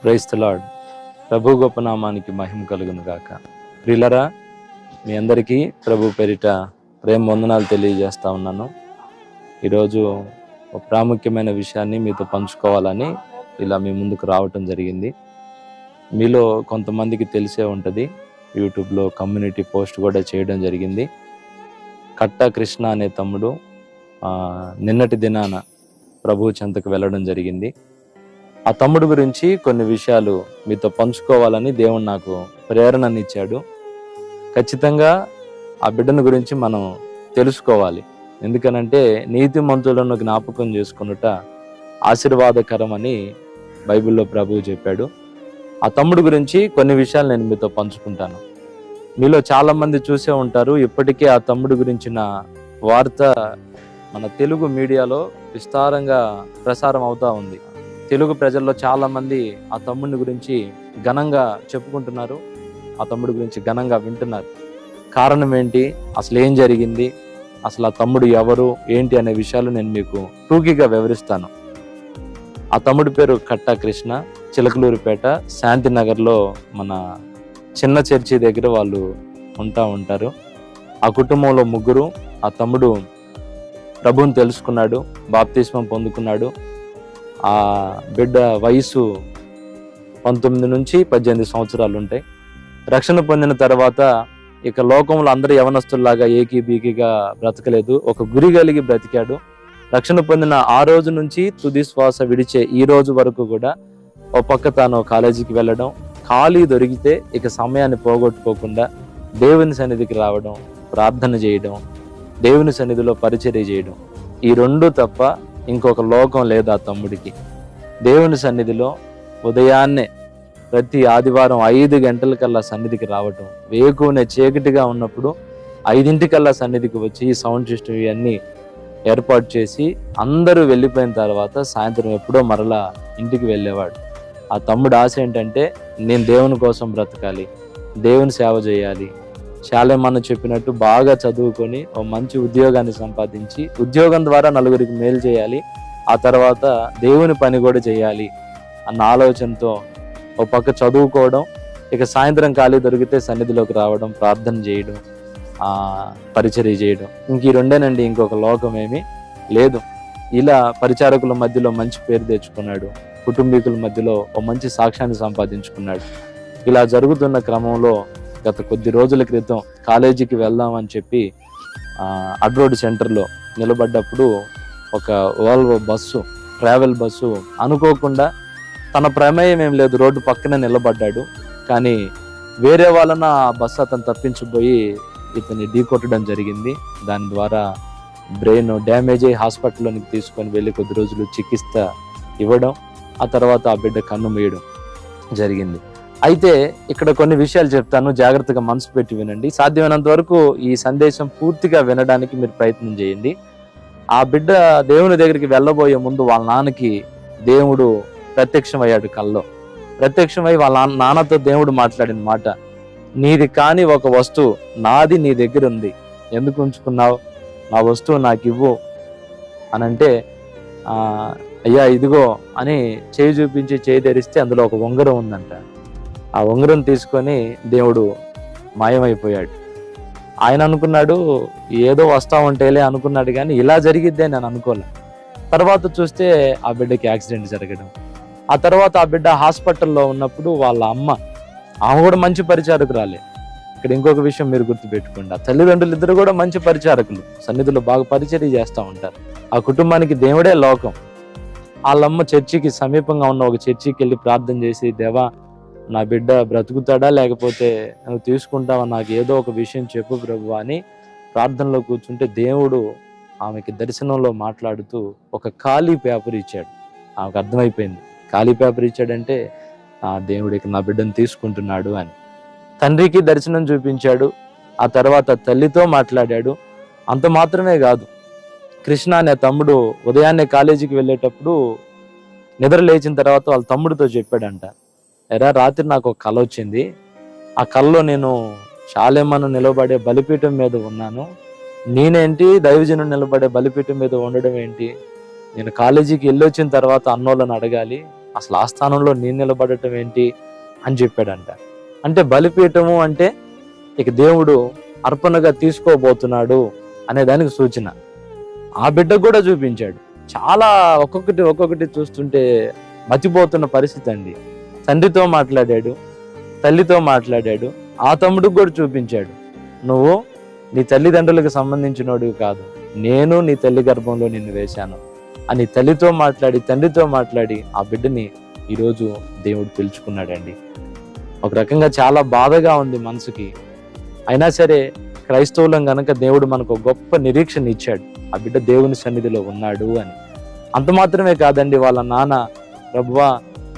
Praise the lord. ప్రభు గొప్ప నామానికి మహిమ కలుగును గాక. ప్రియులరా, మీ అందరికీ ప్రభు పేరిట ప్రేమ వందనాలు తెలియజేస్తా ఉన్నాను. ఈరోజు ఒక ప్రాముఖ్యమైన విషయాన్ని మీతో పంచుకోవాలని ఇలా మీ ముందుకు రావటం జరిగింది. మీలో కొంతమందికి తెలిసే ఉంటుంది, యూట్యూబ్లో కమ్యూనిటీ పోస్ట్ కూడా చేయడం జరిగింది. కట్టా కృష్ణ అనే తమ్ముడు నిన్నటి దినాన ప్రభు చెంతకు వెళ్ళడం జరిగింది. ఆ తమ్ముడు గురించి కొన్ని విషయాలు మీతో పంచుకోవాలని దేవుడు నాకు ప్రేరణనిచ్చాడు. ఖచ్చితంగా ఆ బిడ్డను గురించి మనం తెలుసుకోవాలి. ఎందుకనంటే నీతిమంతులను జ్ఞాపకం చేసుకున్నట ఆశీర్వాదకరం అని బైబిల్లో ప్రభువు చెప్పాడు. ఆ తమ్ముడు గురించి కొన్ని విషయాలు నేను మీతో పంచుకుంటాను. మీలో చాలా మంది చూసే ఉంటారు, ఇప్పటికే ఆ తమ్ముడు గురించిన వార్త మన తెలుగు మీడియాలో విస్తారంగా ప్రసారం అవుతా ఉంది. తెలుగు ప్రజల్లో చాలా మంది ఆ తమ్ముడిని గురించి ఘనంగా చెప్పుకుంటున్నారు, ఆ తమ్ముడి గురించి ఘనంగా వింటున్నారు. కారణం ఏంటి, అసలు ఏం జరిగింది, అసలు ఆ తమ్ముడు ఎవరు ఏంటి అనే విషయాలు నేను మీకు టూకీగా వివరిస్తాను. ఆ తమ్ముడి పేరు కట్టా కృష్ణ. చిలకలూరిపేట శాంతినగర్లో మన చిన్న చర్చి దగ్గర వాళ్ళు ఉంటారు. ఆ కుటుంబంలో ముగ్గురు. ఆ తమ్ముడు ప్రభువుని తెలుసుకున్నాడు, బాప్తిస్మం పొందుకున్నాడు. ఆ బిడ్డ వయసు 19 నుంచి 18 సంవత్సరాలు ఉంటాయి. రక్షణ పొందిన తర్వాత ఇక లోకంలో అందరూ యవనస్తుల్లాగా ఏకీబీకీగా బ్రతకలేదు, ఒక గురి కలిగి బ్రతికాడు. రక్షణ పొందిన ఆ రోజు నుంచి తుది శ్వాస విడిచే ఈ రోజు వరకు కూడా ఒక పక్క తాను కాలేజీకి వెళ్ళడం, ఖాళీ దొరికితే ఇక సమయాన్ని పోగొట్టుకోకుండా దేవుని సన్నిధికి రావడం, ప్రార్థన చేయడం, దేవుని సన్నిధిలో పరిచర్య చేయడం, ఈ రెండు తప్ప ఇంకొక లోకం లేదు ఆ తమ్ముడికి. దేవుని సన్నిధిలో ఉదయాన్నే ప్రతి ఆదివారం 5 గంటలకల్లా సన్నిధికి రావటం, వేకువనే చీకటిగా ఉన్నప్పుడు 5 సన్నిధికి వచ్చి ఈ సౌండ్ సిస్టమ్ ఇవన్నీ ఏర్పాటు చేసి అందరూ వెళ్ళిపోయిన తర్వాత సాయంత్రం ఎప్పుడో మరలా ఇంటికి వెళ్ళేవాడు. ఆ తమ్ముడు ఆశ ఏంటంటే, నేను దేవుని కోసం బ్రతకాలి, దేవుని సేవ చేయాలి, శాలేమన్న చెప్పినట్టు బాగా చదువుకొని ఓ మంచి ఉద్యోగాన్ని సంపాదించి ఉద్యోగం ద్వారా నలుగురికి మేలు చేయాలి, ఆ తర్వాత దేవుని పని కూడా చేయాలి అన్న ఆలోచనతో ఒక పక్క చదువుకోవడం, ఇక సాయంత్రం ఖాళీ దొరికితే సన్నిధిలోకి రావడం, ప్రార్థన చేయడం, పరిచర్య చేయడం. ఇంక ఈ రెండేనండి, ఇంకొక లోకం ఏమీ లేదు. ఇలా పరిచారకుల మధ్యలో మంచి పేరు తెచ్చుకున్నాడు, కుటుంబీకుల మధ్యలో ఒక మంచి సాక్ష్యాన్ని సంపాదించుకున్నాడు. ఇలా జరుగుతున్న క్రమంలో గత కొద్ది రోజుల క్రితం కాలేజీకి వెళ్దామని చెప్పి అడ్రోడ్ సెంటర్లో నిలబడ్డప్పుడు ఒక ఓల్వో బస్సు, ట్రావెల్ బస్సు అనుకోకుండా, తన ప్రమేయం ఏం లేదు, రోడ్డు పక్కనే నిలబడ్డాడు. కానీ వేరే వాళ్ళన ఆ బస్సు అతను తప్పించిపోయి ఇతన్ని ఢీకొట్టడం జరిగింది. దాని ద్వారా బ్రెయిన్ డ్యామేజ్ అయ్యి హాస్పిటల్లోనికి తీసుకొని వెళ్ళి కొద్ది రోజులు చికిత్స ఇవ్వడం, ఆ తర్వాత ఆ బిడ్డ కన్ను మూయడం జరిగింది. అయితే ఇక్కడ కొన్ని విషయాలు చెప్తాను, జాగ్రత్తగా మనసు పెట్టి వినండి. సాధ్యమైనంత వరకు ఈ సందేశం పూర్తిగా వినడానికి మీరు ప్రయత్నం చేయండి. ఆ బిడ్డ దేవుని దగ్గరికి వెళ్ళబోయే ముందు వాళ్ళ నాన్నకి దేవుడు ప్రత్యక్షమయ్యాడు. కల్లో ప్రత్యక్షమై వాళ్ళ నాన్నతో దేవుడు మాట్లాడిన మాట, నీది కాని ఒక వస్తువు నాది నీ దగ్గర ఉంది, ఎందుకు ఉంచుకున్నావు, నా వస్తువు నాకు ఇవ్వు అని అంటే, అయ్యా ఇదిగో అని చేయి చూపించి చేయి తెరిస్తే అందులో ఒక ఉంగరం ఉందంట. ఆ ఉంగరం తీసుకొని దేవుడు మాయమైపోయాడు. ఆయన అనుకున్నాడు ఏదో వస్తా ఉంటేలే అనుకున్నాడు, కానీ ఇలా జరిగిద్దే నేను అనుకోలే. తర్వాత చూస్తే ఆ బిడ్డకి యాక్సిడెంట్ జరగడం, ఆ తర్వాత ఆ బిడ్డ హాస్పిటల్లో ఉన్నప్పుడు వాళ్ళ ఆమె కూడా మంచి పరిచారకురాలే. ఇక్కడ ఇంకొక విషయం మీరు గుర్తుపెట్టుకోండి, ఆ తల్లిదండ్రులు ఇద్దరు కూడా మంచి పరిచారకులు, సన్నిధిలో బాగా పరిచర్య చేస్తూ ఉంటారు. ఆ కుటుంబానికి దేవుడే లోకం. వాళ్ళమ్మ చర్చికి సమీపంగా ఉన్న ఒక చర్చికి వెళ్ళి ప్రార్థన చేసి, దేవా నా బిడ్డ బ్రతుకుతాడా లేకపోతే నువ్వు తీసుకుంటావా, నాకు ఏదో ఒక విషయం చెప్పు ప్రభు అని ప్రార్థనలో కూర్చుంటే దేవుడు ఆమెకి దర్శనంలో మాట్లాడుతూ ఒక ఖాళీ పేపర్ ఇచ్చాడు. ఆమెకు అర్థమైపోయింది, ఖాళీ పేపర్ ఇచ్చాడంటే దేవుడికి నా బిడ్డను తీసుకుంటున్నాడు అని. తండ్రికి దర్శనం చూపించాడు, ఆ తర్వాత తల్లితో మాట్లాడాడు. అంత మాత్రమే కాదు, కృష్ణ అనే తమ్ముడు ఉదయాన్నే కాలేజీకి వెళ్ళేటప్పుడు నిద్ర లేచిన తర్వాత వాళ్ళ తమ్ముడితో చెప్పాడంట, ఎరా రాత్రి నాకు ఒక కల వచ్చింది, ఆ కలలో నేను శాలేమను నిలబడే బలిపీఠం మీద ఉన్నాను, నేనేంటి దైవజనుడు నిలబడే బలిపీఠం మీద ఉండడం ఏంటి, నేను కాలేజీకి వెళ్ళొచ్చిన తర్వాత అన్నోళ్ళని అడగాలి, అసలు ఆ స్థానంలో నేను నిలబడటం ఏంటి అని చెప్పాడంట. అంటే బలిపీఠము అంటే ఇక దేవుడు అర్పణగా తీసుకోబోతున్నాడు అనే దానికి సూచన. ఆ బిడ్డకు కూడా చూపించాడు. చాలా ఒక్కొక్కటి చూస్తుంటే మతిపోతున్న పరిస్థితి అండి. తండ్రితో మాట్లాడాడు, తల్లితో మాట్లాడాడు, ఆ తమ్ముడికి కూడా చూపించాడు. నువ్వు నీ తల్లిదండ్రులకు సంబంధించినోడివి కాదు, నేను నీ తల్లి గర్భంలో నిన్ను వేశాను అని తల్లితో మాట్లాడి, తండ్రితో మాట్లాడి ఆ బిడ్డని ఈరోజు దేవుడు పిలుచుకున్నాడండి. ఒక రకంగా చాలా బాధగా ఉంది మనసుకి. అయినా సరే క్రైస్తవులం గనక దేవుడు మనకు గొప్ప నిరీక్షణ ఇచ్చాడు, ఆ బిడ్డ దేవుని సన్నిధిలో ఉన్నాడు అని. అంత మాత్రమే కాదండి, వాళ్ళ నాన్న ప్రభువా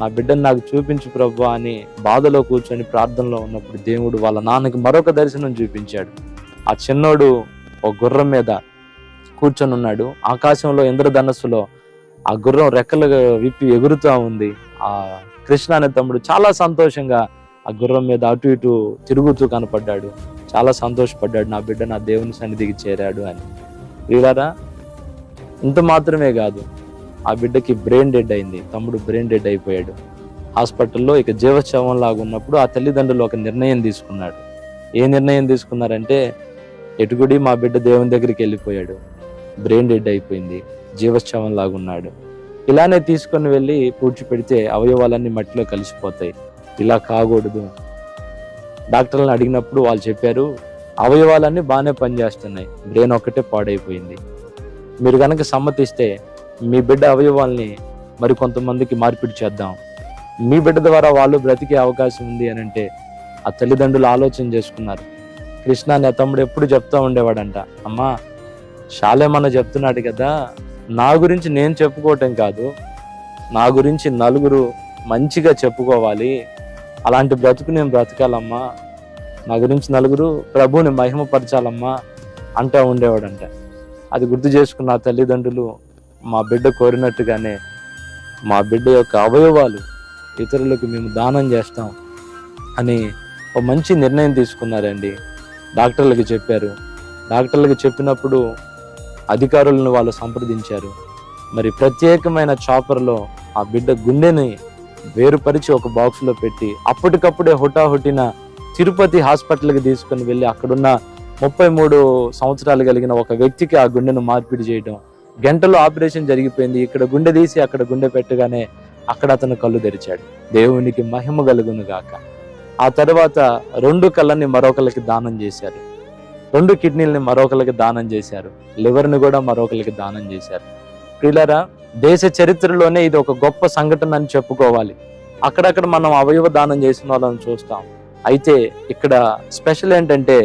నా బిడ్డను నాకు చూపించు ప్రభువా అని బాధలో కూర్చొని ప్రార్థనలో ఉన్నప్పుడు దేవుడు వాళ్ళ నాన్నకి మరొక దర్శనం చూపించాడు. ఆ చిన్నోడు ఒక గుర్రం మీద కూర్చొని ఉన్నాడు. ఆకాశంలో ఇంద్రధనస్సులో ఆ గుర్రం రెక్కలు విప్పి ఎగురుతూ ఉంది. ఆ కృష్ణ అనే తమ్ముడు చాలా సంతోషంగా ఆ గుర్రం మీద అటు ఇటు తిరుగుతూ కనపడ్డాడు. చాలా సంతోషపడ్డాడు, నా బిడ్డ నా దేవుని సన్నిధికి చేరాడు అని. వీళ్ళారా, ఇంత మాత్రమే కాదు, ఆ బిడ్డకి బ్రెయిన్ డెడ్ అయింది. తమ్ముడు బ్రెయిన్ డెడ్ అయిపోయాడు. హాస్పిటల్లో ఇక జీవశవం లాగా ఉన్నప్పుడు ఆ తల్లిదండ్రులు ఒక నిర్ణయం తీసుకున్నాడు. ఏ నిర్ణయం తీసుకున్నారంటే, ఎటుగుడి మా బిడ్డ దేవుని దగ్గరికి వెళ్ళిపోయాడు, బ్రెయిన్ డెడ్ అయిపోయింది, జీవశవం లాగా ఉన్నాడు, ఇలానే తీసుకొని వెళ్ళి పూడ్చిపెడితే అవయవాలన్నీ మట్టిలో కలిసిపోతాయి, ఇలా కాకూడదు. డాక్టర్లను అడిగినప్పుడు వాళ్ళు చెప్పారు, అవయవాలన్నీ బాగానే పనిచేస్తున్నాయి, బ్రెయిన్ ఒక్కటే పాడైపోయింది. మీరు కనుక సమ్మతిస్తే మీ బిడ్డ అవయవాల్ని మరి కొంతమందికి మార్పిడి చేద్దాం, మీ బిడ్డ ద్వారా వాళ్ళు బ్రతికే అవకాశం ఉంది అని అంటే ఆ తల్లిదండ్రులు ఆలోచన చేసుకున్నారు. కృష్ణ అనే తమ్ముడు ఎప్పుడు చెప్తా ఉండేవాడంట, అమ్మా శాలేమన్న చెప్తున్నాడు కదా, నా గురించి నేను చెప్పుకోవటం కాదు, నా గురించి నలుగురు మంచిగా చెప్పుకోవాలి, అలాంటి బ్రతుకు నేను బ్రతకాలమ్మా, నా గురించి నలుగురు ప్రభువుని మహిమపరచాలమ్మా అంటూ ఉండేవాడంట. అది గుర్తు చేసుకున్న ఆ తల్లిదండ్రులు మా బిడ్డ కోరినట్టుగానే మా బిడ్డ యొక్క అవయవాలు ఇతరులకు మేము దానం చేస్తాం అని ఒక మంచి నిర్ణయం తీసుకున్నారండి. డాక్టర్లకు చెప్పారు. డాక్టర్లకు చెప్పినప్పుడు అధికారులను వాళ్ళు సంప్రదించారు. మరి ప్రత్యేకమైన చాపర్లో ఆ బిడ్డ గుండెని వేరుపరిచి ఒక బాక్స్లో పెట్టి అప్పటికప్పుడే హుటాహుటిన తిరుపతి హాస్పిటల్కి తీసుకుని వెళ్ళి అక్కడున్న 33 సంవత్సరాలు కలిగిన ఒక వ్యక్తికి ఆ గుండెను మార్పిడి చేయడం. గంటలో ఆపరేషన్ జరిగిపోయింది. ఇక్కడ గుండె తీసి అక్కడ గుండె పెట్టగానే అక్కడ అతను కళ్ళు తెరిచాడు. దేవునికి మహిమ కలుగును గాక. ఆ తర్వాత 2 కళ్ళని మరొకరికి దానం చేశారు, 2 కిడ్నీలని మరొకరికి దానం చేశారు, లివర్ని కూడా మరొకరికి దానం చేశారు. ప్రియులారా, దేశ చరిత్రలోనే ఇది ఒక గొప్ప సంఘటన అని చెప్పుకోవాలి. అక్కడక్కడ మనం అవయవ దానం చేసిన వాళ్ళని చూస్తాం. అయితే ఇక్కడ స్పెషల్ ఏంటంటే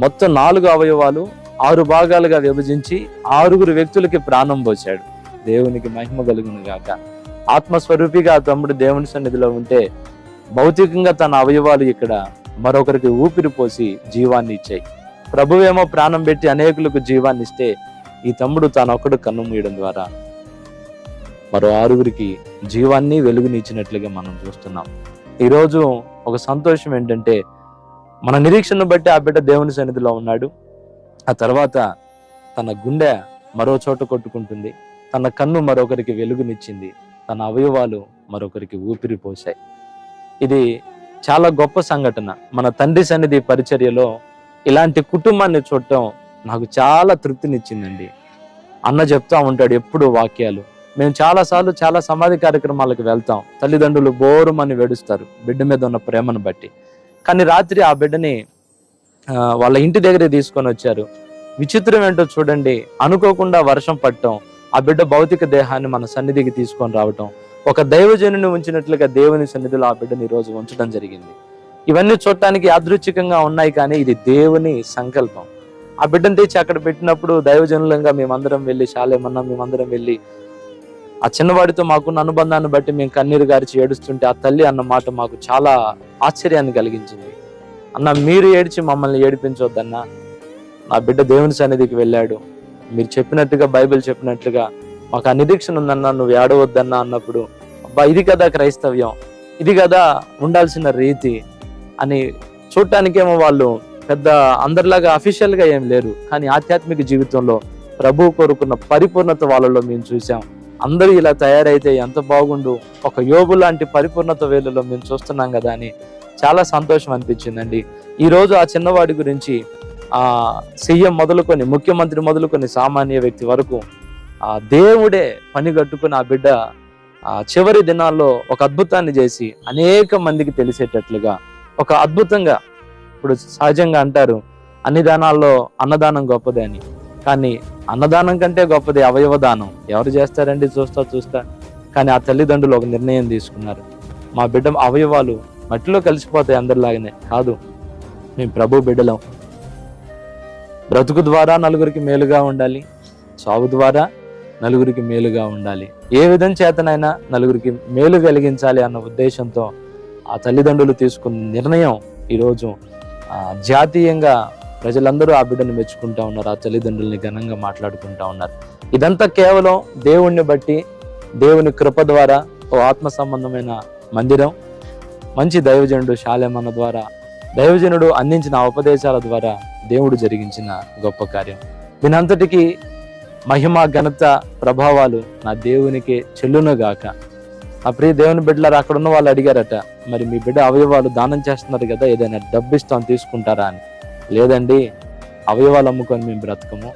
మొత్తం 4 అవయవాలు 6 భాగాలుగా విభజించి 6 వ్యక్తులకి ప్రాణం పోశాడు. దేవునికి మహిమ కలుగును గాక. ఆత్మస్వరూపిగా ఆ తమ్ముడు దేవుని సన్నిధిలో ఉంటే భౌతికంగా తన అవయవాలు ఇక్కడ మరొకరికి ఊపిరి పోసి జీవాన్ని ఇచ్చాయి. ప్రభువేమో ప్రాణం పెట్టి అనేకులకు జీవాన్ని ఇస్తే ఈ తమ్ముడు తానొక్కడు కన్ను మూయడం ద్వారా మరో 6 జీవాన్ని వెలుగుని ఇచ్చినట్లుగా మనం చూస్తున్నాం. ఈరోజు ఒక సంతోషం ఏంటంటే మన నిరీక్షను బట్టి ఆ బిడ్డ దేవుని సన్నిధిలో ఉన్నాడు. ఆ తర్వాత తన గుండె మరో చోట కొట్టుకుంటుంది, తన కన్ను మరొకరికి వెలుగునిచ్చింది, తన అవయవాలు మరొకరికి ఊపిరి పోశాయి. ఇది చాలా గొప్ప సంఘటన. మన తండ్రి సన్నిధి పరిచర్యలో ఇలాంటి కుటుంబాన్ని చూడటం నాకు చాలా తృప్తినిచ్చిందండి. అన్న చెప్తా ఉంటాడు ఎప్పుడు వాక్యాలు. మేము చాలాసార్లు చాలా సమాధి కార్యక్రమాలకు వెళ్తాం. తల్లిదండ్రులు బోరుమని వెడుస్తారు బిడ్డ మీద ఉన్న ప్రేమను బట్టి. కానీ రాత్రి ఆ బిడ్డని వాళ్ళ ఇంటి దగ్గరే తీసుకొని వచ్చారు. విచిత్రం ఏంటో చూడండి, అనుకోకుండా వర్షం పడటం, ఆ బిడ్డ భౌతిక దేహాన్ని మన సన్నిధికి తీసుకొని రావటం, ఒక దైవజనుని ఉంచినట్లుగా దేవుని సన్నిధిలో ఆ బిడ్డని ఈరోజు ఉంచడం జరిగింది. ఇవన్నీ చూడటానికి యాదృచ్ఛికంగా ఉన్నాయి, కానీ ఇది దేవుని సంకల్పం. ఆ బిడ్డను తెచ్చి అక్కడ పెట్టినప్పుడు దైవజనులంగా మేమందరం వెళ్ళి, శాలేమన్నా మేమందరం వెళ్ళి ఆ చిన్నవాడితో మాకున్న అనుబంధాన్ని బట్టి మేము కన్నీరు గారిచి ఏడుస్తుంటే ఆ తల్లి అన్న మాట మాకు చాలా ఆశ్చర్యాన్ని కలిగించింది. అన్న, మీరు ఏడ్చి మమ్మల్ని ఏడిపించొద్దన్నా, నా బిడ్డ దేవుని సన్నిధికి వెళ్ళాడు, మీరు చెప్పినట్టుగా బైబిల్ చెప్పినట్లుగా మాకు ఆ నిరీక్షణ ఉందన్నా, నువ్వు ఏడవద్దన్నా అన్నప్పుడు అబ్బా ఇది కదా క్రైస్తవ్యం, ఇది కదా ఉండాల్సిన రీతి అని. చూడటానికేమో వాళ్ళు పెద్ద అందరిలాగా అఫీషియల్ గా ఏం లేరు, కానీ ఆధ్యాత్మిక జీవితంలో ప్రభువు కోరుకున్న పరిపూర్ణత వాళ్ళలో మేము చూసాం. అందరూ ఇలా తయారైతే ఎంత బాగుండు, ఒక యోబు లాంటి పరిపూర్ణత వేళలో మేము చూస్తున్నాం కదా అని చాలా సంతోషం అనిపించిందండి. ఈరోజు ఆ చిన్నవాడి గురించి సీఎం మొదలుకొని, ముఖ్యమంత్రి మొదలుకొని, సామాన్య వ్యక్తి వరకు దేవుడే పని కట్టుకుని ఆ బిడ్డ చివరి దినాల్లో ఒక అద్భుతాన్ని చేసి అనేక మందికి తెలిసేటట్లుగా ఒక అద్భుతంగా, ఇప్పుడు సహజంగా అంటారు అన్ని దానాల్లో అన్నదానం గొప్పదే అని, కానీ అన్నదానం కంటే గొప్పది అవయవదానం. ఎవరు చేస్తారండి చూస్తా. కానీ ఆ తల్లిదండ్రులు ఒక నిర్ణయం తీసుకున్నారు, మా బిడ్డ అవయవాలు మట్టిలో కలిసిపోతాయి అందరిలాగానే కాదు, మేము ప్రభు బిడ్డలం, బ్రతుకు ద్వారా నలుగురికి మేలుగా ఉండాలి, సాగు ద్వారా నలుగురికి మేలుగా ఉండాలి, ఏ విధం చేతనైనా నలుగురికి మేలు కలిగించాలి అన్న ఉద్దేశంతో ఆ తల్లిదండ్రులు తీసుకున్న నిర్ణయం ఈరోజు జాతీయంగా ప్రజలందరూ ఆ బిడ్డను మెచ్చుకుంటా ఉన్నారు, ఆ తల్లిదండ్రుల్ని ఘనంగా మాట్లాడుకుంటా ఉన్నారు. ఇదంతా కేవలం దేవుణ్ణి బట్టి, దేవుని కృప ద్వారా, ఓ ఆత్మ సంబంధమైన మందిరం, మంచి దైవజనుడు షాలేమన్న ద్వారా, దైవజనుడు అందించిన ఉపదేశాల ద్వారా దేవుడు జరిగించిన గొప్ప కార్యం. దీనంతటికీ మహిమ, ఘనత, ప్రభావాలు నా దేవునికే చెల్లునుగాక. ఆ ప్రియ దేవుని బిడ్డలారా, అక్కడ ఉన్న వాళ్ళు అడిగారట, మరి మీ బిడ్డ అవయవాలు దానం చేస్తున్నారు కదా, ఏదైనా డబ్బు ఇస్తాం తీసుకుంటారా అని. లేదండి, అవయవాలు అమ్ముకొని మేము బ్రతకము,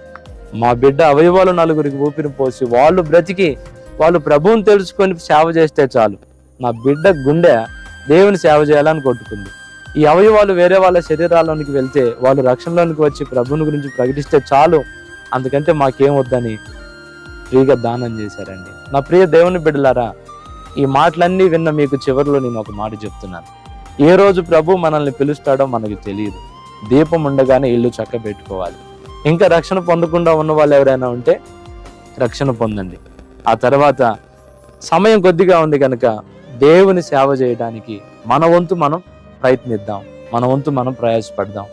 మా బిడ్డ అవయవాలు నలుగురికి ఊపిరి పోసి వాళ్ళు బ్రతికి వాళ్ళు ప్రభువుని తెలుసుకొని సేవ చేస్తే చాలు, నా బిడ్డ గుండె దేవుని సేవ చేయాలని కొట్టుకుంది. ఈ అవయవాలు వేరే వాళ్ళ శరీరాల్లోనికి వెళ్తే వాళ్ళు రక్షణలోనికి వచ్చి ప్రభువుని గురించి ప్రకటిస్తే చాలు, అందుకంటే మాకేం వద్దని ఫ్రీగా దానం చేశారండి. నా ప్రియ దేవుని బిడ్డలారా, ఈ మాటలన్నీ విన్న మీకు చివరిలో నేను ఒక మాట చెప్తున్నాను. ఏ రోజు ప్రభు మనల్ని పిలుస్తాడో మనకు తెలియదు. దీపం ఉండగానే ఇల్లు చక్క పెట్టుకోవాలి. ఇంకా రక్షణ పొందకుండా ఉన్న వాళ్ళు ఎవరైనా ఉంటే రక్షణ పొందండి. ఆ తర్వాత సమయం కొద్దిగా ఉంది కనుక దేవుని సేవ చేయడానికి మన వంతు మనం ప్రయత్నిద్దాం, మన వంతు మనం ప్రయాసపడదాం.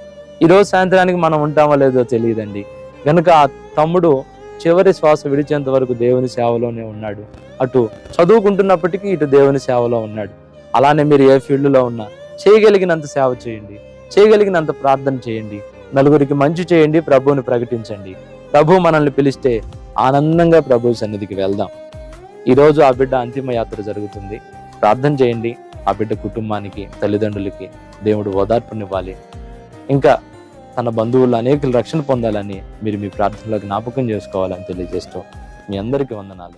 ఈరోజు సాయంత్రానికి మనం ఉంటామో లేదో తెలియదండి. కనుక ఆ తమ్ముడు చివరి శ్వాస విడిచేంత వరకు దేవుని సేవలోనే ఉన్నాడు. అటు చదువుకుంటున్నప్పటికీ ఇటు దేవుని సేవలో ఉన్నాడు. అలానే మీరు ఏ ఫీల్డ్లో ఉన్నా చేయగలిగినంత సేవ చేయండి, చేయగలిగినంత ప్రార్థన చేయండి, నలుగురికి మంచి చేయండి, ప్రభువుని ప్రకటించండి. ప్రభు మనల్ని పిలిస్తే ఆనందంగా ప్రభు సన్నిధికి వెళ్దాం. ఈరోజు ఆ బిడ్డ అంతిమ యాత్ర జరుగుతుంది. ప్రార్థన చేయండి. ఆ బిడ్డ కుటుంబానికి, తల్లిదండ్రులకి దేవుడు ఓదార్పునివ్వాలి. ఇంకా తన బంధువులు అనేకులు రక్షణ పొందాలని మీరు మీ ప్రార్థనలో జ్ఞాపకం చేసుకోవాలని తెలియజేస్తూ మీ అందరికీ వందనాలు.